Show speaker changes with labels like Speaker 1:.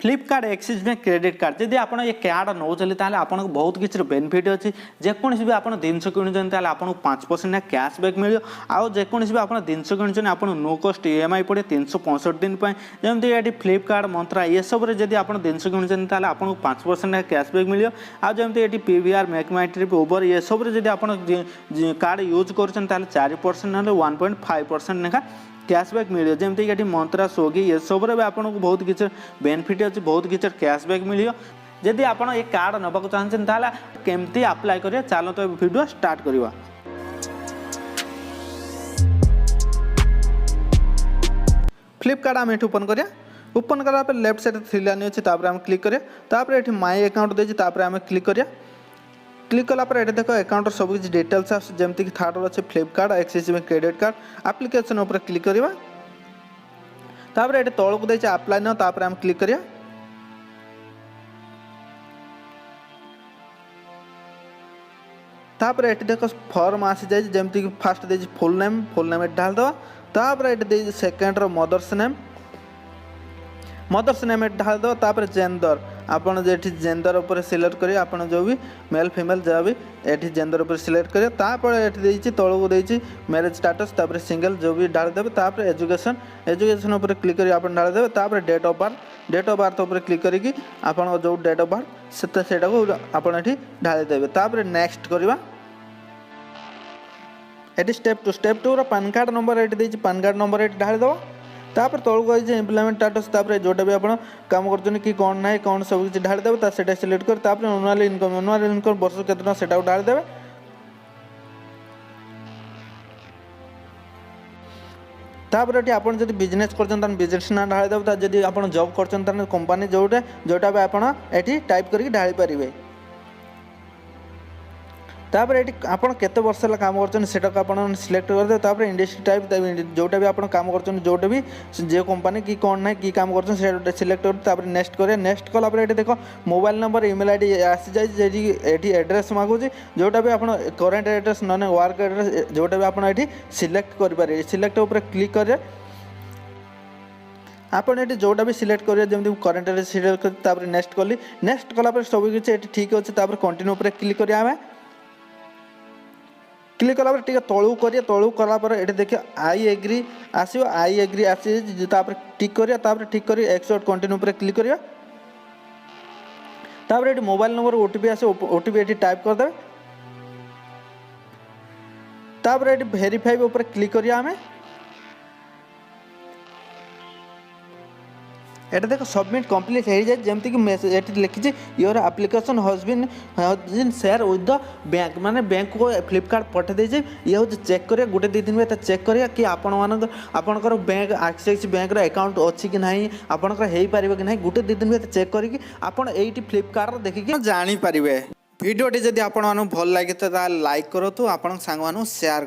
Speaker 1: Flipkart axis bank credit card जदि आप ये कार्ड नौचले आपको बहुत किसी बेनिफिट अच्छी जेकोसी भी आप जिनस किणुन आपको 5% कैशबैक मिले आउ जेकोसी भी आप जिनस किणुन आप नो कस्ट EMI पड़े 365 दिन जमी ये फ्लिपकार्ट मंत्रा ये सब जब आप जिनस किणुन आपको 5% कैशबैक मिले आमती ये PVR मेक माई ट्रिप उबर ये सब जब आप कार्ड यूज कर 4% ना 1.5% लेखा कैशबैक मिले जमती कि मंत्रा स्विगी ये सब भी आपको बहुत किसी बेनिफिट अच्छी बहुत किसी कैशबैक मिले जदि आप ये कार्ड नाक चाहते केमती अप्लाई करें चलो तो वीडियो स्टार्ट करवा। फ्लिपकार्ट आम ये ओपन करिया ओपन करा लेफ्ट साइड थ्री लाइन अच्छी आम क्लिक करें ये माई अकाउंट देती आम क्लिक करिया क्लिक कलापर ये देख अकाउंट सब किसी डिटेल्स आमती कि थर्ड अच्छे Flipkart axis bank credit card application उपर क्लिक करवा ये तौक दे अप्लाई न आम क्लिक करिया ये देख फॉर्म आसी जाए जमती कि फास्ट दे फुल नेम ढाल दवा ये सेकेंड मदर्स नेम ढाल दवा जेंडर आपन जे जेंडर उपर सिलेक्ट करिए आपन जो भी मेल फीमेल जहाँ भी ये जेंडर उपर सिलेक्ट करिए ये तौक दे मैरिज स्टाटस सिंगल जो भी ढाल देवे एजुकेशन उपर क्लिक कर आप ढाल देवे डेट ऑफ बर्थ उपर क्लिक करके आप जो डेट ऑफ बर्थ से आपड़ ढाली देवे नेक्स्ट करवा ये step two PAN card number ये पैन कार्ड नंबर ये ढाली देव तापर तौक आई एम्प्लॉयमेंट स्टाटस जोटा भी आप काम कर कि कौन ना कौन सब किसी ढाली देवे से सिलेक्ट कर एनुअल इनकम वर्ष के से ढाली देवे तापर ये आप बिजनेस कर बिजनेस ना ढाली देवे जब आप जॉब कर कंपनी जोटा जोटा भी आप टाइप करके ढाली पारे तापर ये आप केते वर्ष काम कर सिलेक्ट कर इंडस्ट्री टाइप जोटा भी आप काम कर जोटा भी जो कंपनी की कौन ना कि काम कर सिलेक्ट कर नेक्स्ट करें नेक्स्ट कला ये देख मोबाइल नंबर ईमेल आईडी आसी जाए ये एड्रेस मागुच जोटा भी आप करेन्ट एड्रेस ना वर्क एड्रेस जोटा भी आप सिलेक्ट करें सिलेक्ट उपर क्लिक करें आपड़ ये जोटा भी सिलेक्ट करेंगे जमी करेन्ट एड्रेस सिलेक्ट कर नेक्स्ट कली नेक्स्ट कला सब किसी ठीक अच्छे कंटिन्यू उपर क्लिक करें क्लिक कला तौक करिए तौक कलापर ये देखिए आई एग्री आसो आई एग्री आसी टिक करिया टिक कर एक्सेप्ट कंटिन्यू पर क्लिक करिया ये मोबाइल नंबर ओटीपी आसे ओटीपी ये टाइप करदे ये वेरीफाई उपर क्लिक करिया आमे ये देख सबमिट कंप्लीट हो जाए जमती कि मेसेज लिखी your application has been shared with the bank माने बैंक को फ्लिपकार्ट पठे दे ये हूँ चेक करिए गोटे दी दिन में चेक करिए कि आपणकर बैंक एक्सिस बैंक अकाउंट अच्छी कि नहीं आपणकर हो पार कि नहीं गोटे दी दिन में चेक करके आपड़ ये फ्लिपकार्ट देखिए जानीपर भिडियोटी जब आपको भल लगे तो लाइक करूँ आपण सांग शेयर